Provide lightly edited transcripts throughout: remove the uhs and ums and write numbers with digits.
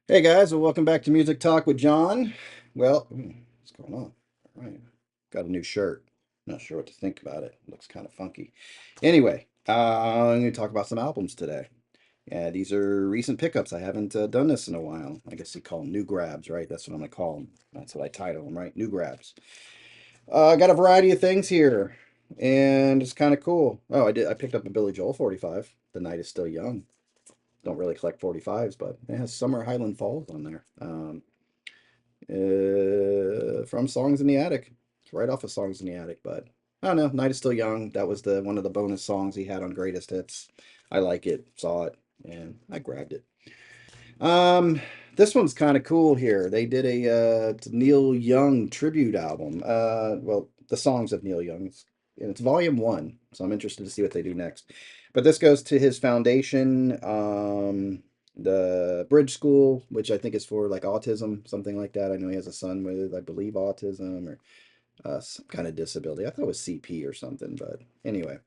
Hey guys, well, welcome back to Music Talk with John. What's going on? All right, got a new shirt. Not sure what to think about it. Looks kind of funky. Anyway, I'm going to talk about some albums today. Yeah, these are recent pickups. I haven't done this in a while. I guess you call them new grabs, right? That's what I'm going to call them. That's what I title them, right? New grabs. I got a variety of things here, and it's kind of cool. Oh, I picked up a Billy Joel 45. The Night is Still Young. Don't really collect 45s, but it has Summer Highland Falls on there. From Songs in the Attic. It's right off of Songs in the Attic, but I don't know. Night is Still Young. That was the one of the bonus songs he had on Greatest Hits. I like it, saw it, and I grabbed it. Um, this one's kind of cool here. They did a Neil Young tribute album. Well, the songs of Neil Young, and it's volume one. So I'm interested to see what they do next. But this goes to his foundation, the Bridge School, which I think is for like autism, something like that. I know he has a son with, I believe, autism or some kind of disability. I thought it was CP or something, but anyway.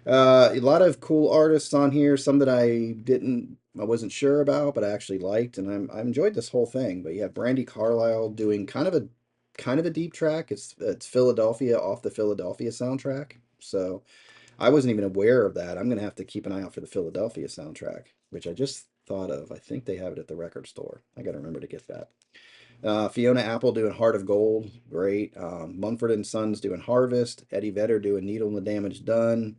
A lot of cool artists on here, some that I wasn't sure about, but I actually liked, and I enjoyed this whole thing. But you have Brandy Carlisle doing kind of a deep track. It's Philadelphia off the Philadelphia soundtrack. So I wasn't even aware of that. I'm gonna have to keep an eye out for the Philadelphia soundtrack, which I just thought of. I think they have it at the record store. I gotta remember to get that. Fiona Apple doing Heart of Gold, great. Mumford and Sons doing Harvest. Eddie Vedder doing Needle and the Damage Done.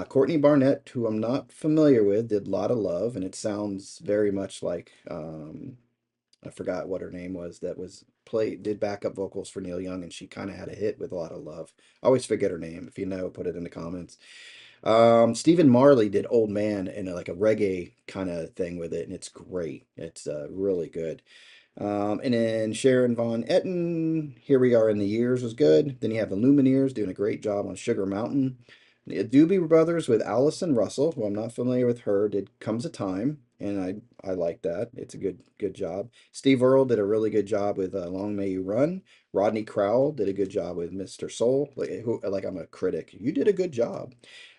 Courtney Barnett, who I'm not familiar with, did Lot of Love, and it sounds very much like I forgot what her name was. That was did backup vocals for Neil Young, and she kind of had a hit with A Lot of Love. I always forget her name. If you know, put it in the comments. Stephen Marley did Old Man in like a reggae kind of thing with it, and it's great. It's really good. And then Sharon Von Etten, Here We Are in the Years was good. Then you have the Lumineers doing a great job on Sugar Mountain. The Doobie Brothers with Allison Russell, who I'm not familiar with her, did Comes a Time, and I like that. It's a good job. Steve Earle did a really good job with Long May You Run. Rodney Crowell did a good job with Mr. Soul. Like I'm a critic. You did a good job.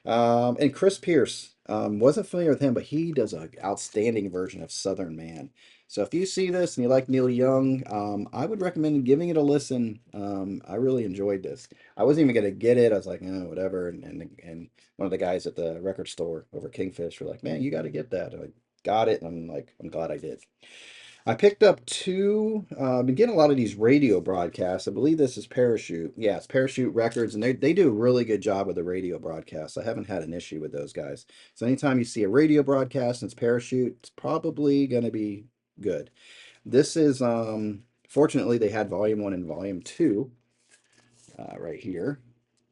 And Chris Pierce, wasn't familiar with him, but he does an outstanding version of Southern Man. So if you see this and you like Neil Young, I would recommend giving it a listen. I really enjoyed this. I wasn't even gonna get it. I was like, oh, whatever. And one of the guys at the record store over Kingfish were like, man, you got to get that. And I got it, and I'm like, I'm glad I did. I picked up two. Been getting a lot of these radio broadcasts. I believe this is Parachute. Yeah, it's Parachute Records, and they do a really good job with the radio broadcasts. I haven't had an issue with those guys. So anytime you see a radio broadcast and it's Parachute, it's probably gonna be good. This is fortunately they had volume one and volume two right here.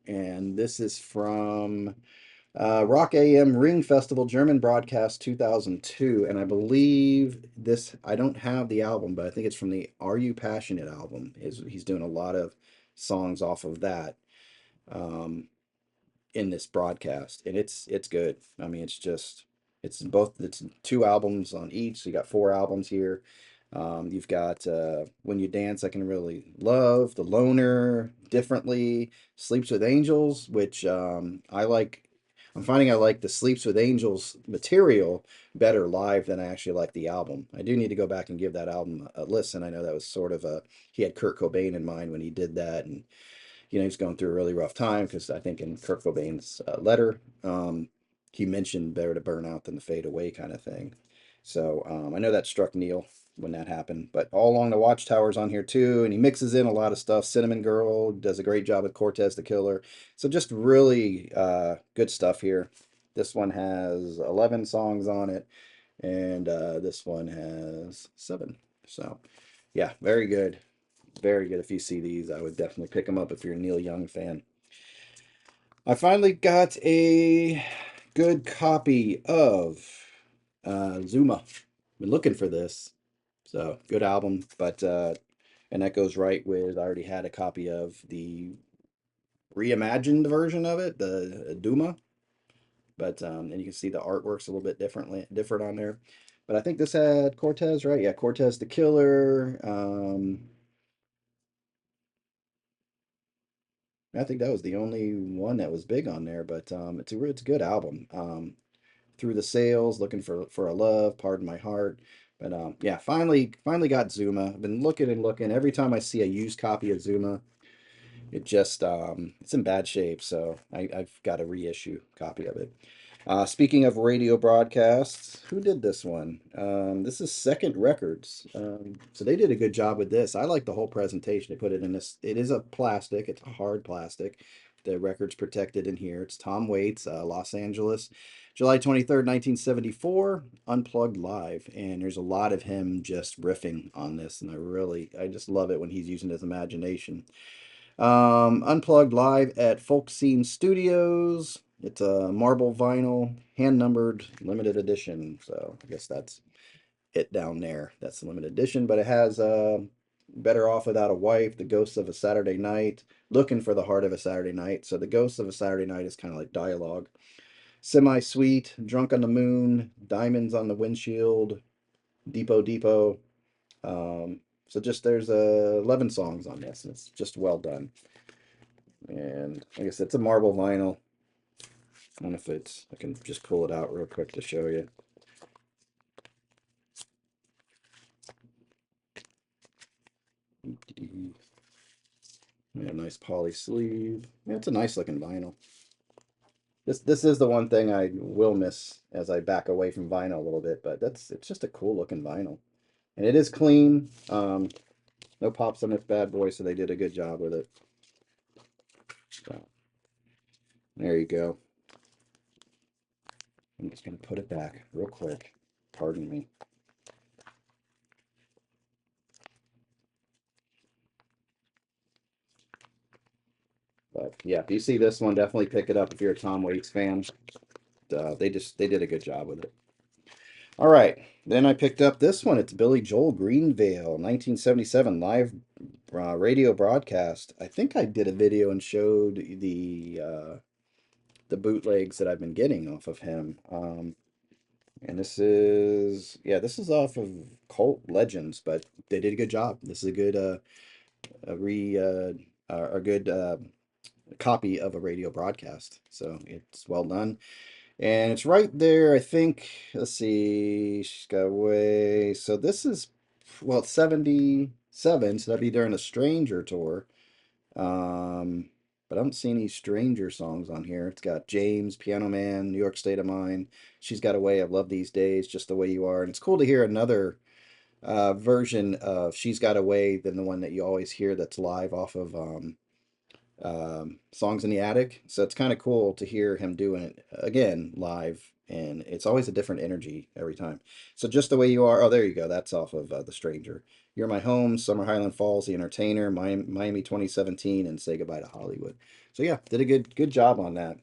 And this is from Rock AM Ring Festival German broadcast 2002. And I believe this, I don't have the album, but I think it's from the Are You Passionate album. He's doing a lot of songs off of that um, in this broadcast. And it's good. I mean, it's two albums on each. So you got four albums here. You've got When You Dance, I Can Really Love, The Loner, Differently, Sleeps with Angels, which I like. I'm finding I like the Sleeps with Angels material better live than I actually like the album. I do need to go back and give that album a listen. I know that was sort of he had Kurt Cobain in mind when he did that. And he's going through a really rough time because I think in Kurt Cobain's letter, he mentioned better to burn out than to fade away kind of thing. So I know that struck Neil when that happened, but All Along the Watchtower's on here too, and he mixes in a lot of stuff. Cinnamon Girl does a great job with Cortez the Killer. So just really good stuff here. This one has 11 songs on it, and this one has 7. So yeah, very good. Very good. If you see these, I would definitely pick them up if you're a Neil Young fan. I finally got a good copy of Zuma. Been looking for this. So good album, but and that goes right with I already had a copy of the reimagined version of it, the Duma. But and you can see the artwork's a little bit different on there. But I think this had Cortez, right? Yeah, Cortez the Killer. I think that was the only one that was big on there, but it's a good album. Through the Sales, Looking for a Love, Pardon My Heart. But yeah, finally got Zuma. I've been looking and looking. Every time I see a used copy of Zuma, it just it's in bad shape, so I've got a reissue copy of it. Speaking of radio broadcasts, who did this one? This is Second Records. So they did a good job with this. I like the whole presentation. They put it in this. It is a plastic. It's a hard plastic. The record's protected in here. It's Tom Waits, Los Angeles, July 23rd, 1974, Unplugged Live. And there's a lot of him just riffing on this, and I just love it when he's using his imagination. Unplugged live at Folk Scene Studios. It's a marble vinyl, hand numbered, limited edition. So I guess that's it down there. That's the limited edition, but it has Better Off Without a Wife, The Ghosts of a Saturday Night, Looking for the Heart of a Saturday Night. So The Ghosts of a Saturday Night is kind of like dialogue. Semi Sweet, Drunk on the Moon, Diamonds on the Windshield, Depot Depot. So just there's 11 songs on this, and it's just well done. And I guess it's a marble vinyl. I don't know if I can just pull it out real quick to show you. Yeah, nice poly sleeve. Yeah, it's a nice looking vinyl. This is the one thing I will miss as I back away from vinyl a little bit, but it's just a cool looking vinyl. And it is clean. No pops on this bad boy, so they did a good job with it. So there you go. I'm just gonna put it back real quick. Pardon me. But yeah, if you see this one, definitely pick it up if you're a Tom Waits fan. They did a good job with it. All right, then I picked up this one. It's Billy Joel Greenvale, 1977 live radio broadcast. I think I did a video and showed the bootlegs that I've been getting off of him. And this is off of Cult Legends, but they did a good job. This is a good a good copy of a radio broadcast, so it's well done. And it's right there, I think. Let's see. She's got away. So this is, well, it's 77. So that'd be during a Stranger tour. But I don't see any Stranger songs on here. It's got James, Piano Man, New York State of Mind. She's Got Away. I Love These Days, Just the Way You Are. And it's cool to hear another version of She's Got Away than the one that you always hear that's live off of Songs in the Attic. So it's kind of cool to hear him doing it again live, and it's always a different energy every time. So Just the Way You Are. Oh, there you go. That's off of The Stranger. You're My Home, Summer Highland Falls, The Entertainer, Miami 2017, and Say Goodbye to Hollywood. So yeah, did a good job on that.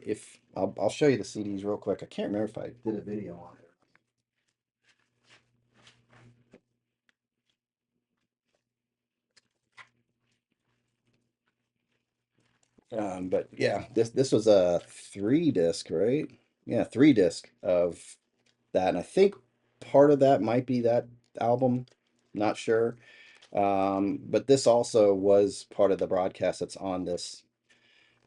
If I'll show you the CDs real quick. I can't remember if I did a video on it. But yeah, this was a 3 disc, right? Yeah, 3 disc of that, and I think part of that might be that album. Not sure. But this also was part of the broadcast that's on this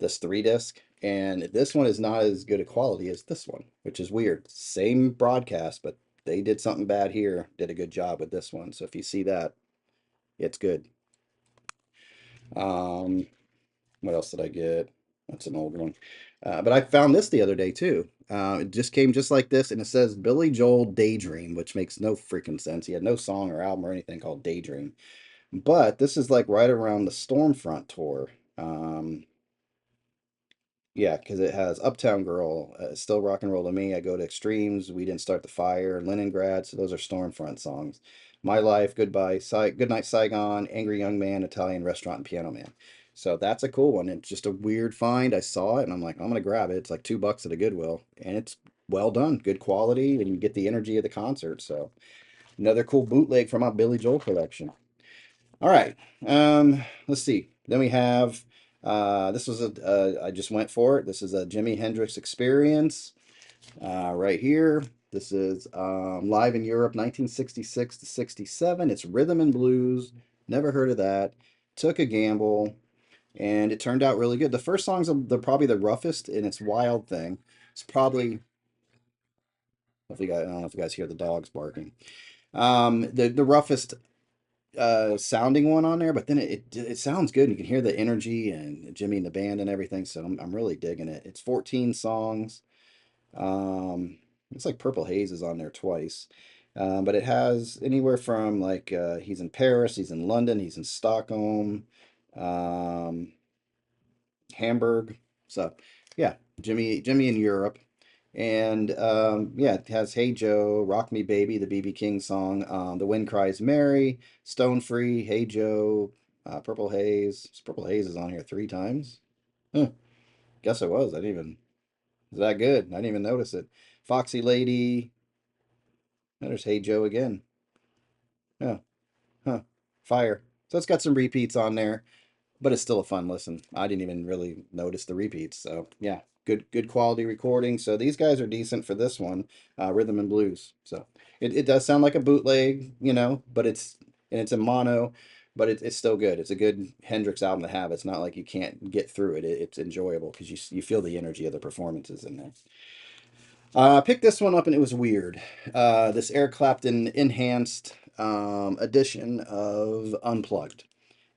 3 disc, and this one is not as good a quality as this one, which is weird. Same broadcast, but they did something bad here. Did a good job with this one. So if you see that, it's good. Um, what else did I get? That's an old one. But I found this the other day too. It just came just like this, and it says Billy Joel Daydream, which makes no freaking sense. He had no song or album or anything called Daydream. But this is like right around the Stormfront tour. Um, yeah, because it has Uptown Girl, Still Rock and Roll to Me, I Go to Extremes, We Didn't Start the Fire, Leningrad. So those are Stormfront songs. My Life, Goodbye, Goodnight Saigon, Angry Young Man, Italian Restaurant, and Piano Man. So that's a cool one. It's just a weird find. I saw it and I'm like, I'm gonna grab it. It's like $2 at a Goodwill, and it's well done, good quality, and you get the energy of the concert. So another cool bootleg from my Billy Joel collection. All right. Let's see. Then we have this was I just went for it. This is a Jimi Hendrix Experience right here. This is live in Europe, 1966 to 67. It's rhythm and blues. Never heard of that. Took a gamble, and it turned out really good. The first song's probably the roughest, and it's Wild Thing. It's probably Hopefully, I don't know if you guys hear the dogs barking. The roughest sounding one on there, but then it sounds good. You can hear the energy and Jimmy and the band and everything. So I'm really digging it. It's 14 songs. It's like Purple Haze is on there twice. But it has anywhere from like he's in Paris, he's in London, he's in Stockholm, um, Hamburg. So yeah, Jimmy in Europe. And yeah, it has Hey Joe, Rock Me Baby, the BB King song, The Wind Cries Mary, Stone Free, Hey Joe, Purple Haze. Purple Haze is on here three times. Huh, guess it was. I didn't even, is that good? I didn't even notice it. Foxy Lady. There's Hey Joe again. Yeah, huh. Fire. So it's got some repeats on there, but it's still a fun listen. I didn't even really notice the repeats. So yeah, good quality recording. So these guys are decent for this one, rhythm and blues. So it does sound like a bootleg, but it's a mono, but it's still good. It's a good Hendrix album to have. It's not like you can't get through it. It's enjoyable because you feel the energy of the performances in there. I picked this one up and it was weird. This Eric Clapton enhanced edition of Unplugged.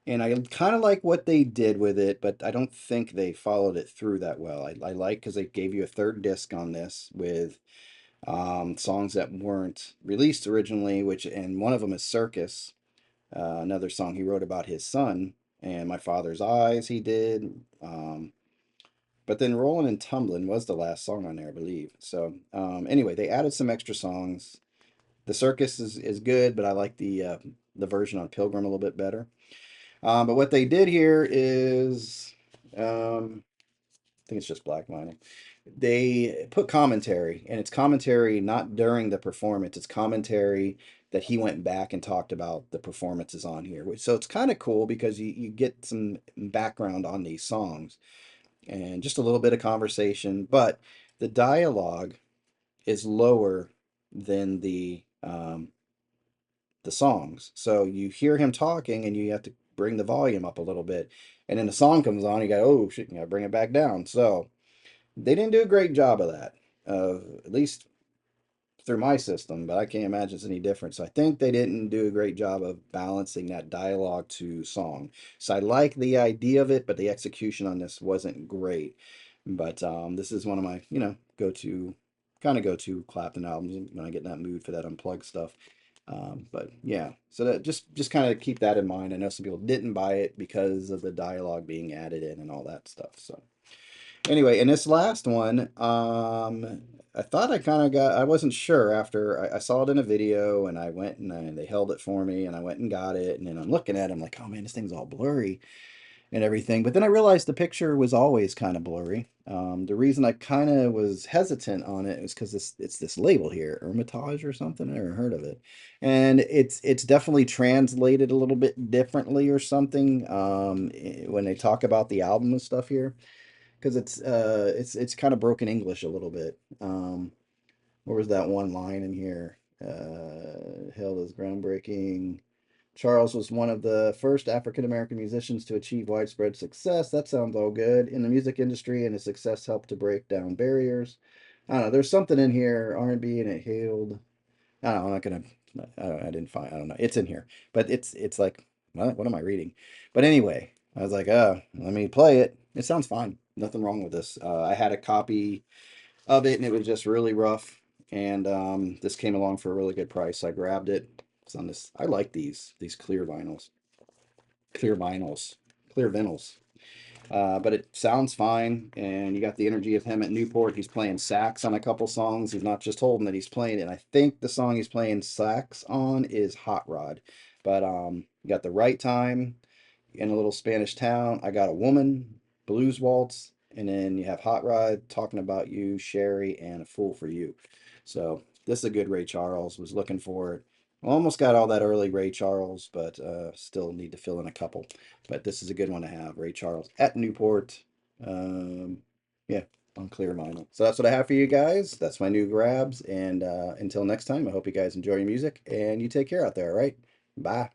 And I kind of like what they did with it, but I don't think they followed it through that well. I like because they gave you a third disc on this with songs that weren't released originally, and one of them is Circus, another song he wrote about his son, and My Father's Eyes he did. But then Rollin' and Tumblin' was the last song on there, I believe. So anyway, they added some extra songs. The Circus is good, but I like the version on Pilgrim a little bit better. But what they did here is, I think it's just black vinyl. They put commentary, and it's commentary not during the performance. It's commentary that he went back and talked about the performances on here. So it's kind of cool because you get some background on these songs and just a little bit of conversation. But the dialogue is lower than the songs. So you hear him talking and you have to bring the volume up a little bit. And then the song comes on, you go, oh shit, you gotta bring it back down. So they didn't do a great job of that. At least through my system, but I can't imagine it's any different. So I think they didn't do a great job of balancing that dialogue to song. So I like the idea of it, but the execution on this wasn't great. But this is one of my, go to Clapton albums when I get in that mood for that unplugged stuff. But yeah, so that just kind of keep that in mind. I know some people didn't buy it because of the dialogue being added in and all that stuff. So anyway, in this last one, I thought I wasn't sure after I saw it in a video and I went and they held it for me and I went and got it. And then I'm looking at it, I'm like, oh man, this thing's all blurry and everything. But then I realized the picture was always kind of blurry. The reason I kind of was hesitant on it is because it's this label here, Hermitage or something. I never heard of it, and it's definitely translated a little bit differently or something when they talk about the album and stuff here, because it's kind of broken English a little bit. Where was that one line in here? Hell is groundbreaking. Charles was one of the first African American musicians to achieve widespread success. That sounds all good in the music industry, and his success helped to break down barriers. I don't know. There's something in here, R&B, and it hailed. I don't know. I'm not gonna. I didn't find. I don't know. It's in here, but it's like, what am I reading? But anyway, I was like, let me play it. It sounds fine. Nothing wrong with this. I had a copy of it, and it was just really rough. And this came along for a really good price. So I grabbed it. It's on this. I like these clear vinyls, clear vinyls. But it sounds fine, and you got the energy of him at Newport. He's playing sax on a couple songs. He's not just holding it; he's playing it. And I think the song he's playing sax on is Hot Rod. But you got the right time in a little Spanish town. I got a woman, blues waltz, and then you have Hot Rod talking about you, Sherry, and a fool for you. So this is a good Ray Charles. Was looking for it. Almost got all that early Ray Charles, but still need to fill in a couple. But this is a good one to have. Ray Charles at Newport. Um, yeah, on clear vinyl. So that's what I have for you guys. That's my new grabs. And until next time, I hope you guys enjoy your music and you take care out there. All right. Bye.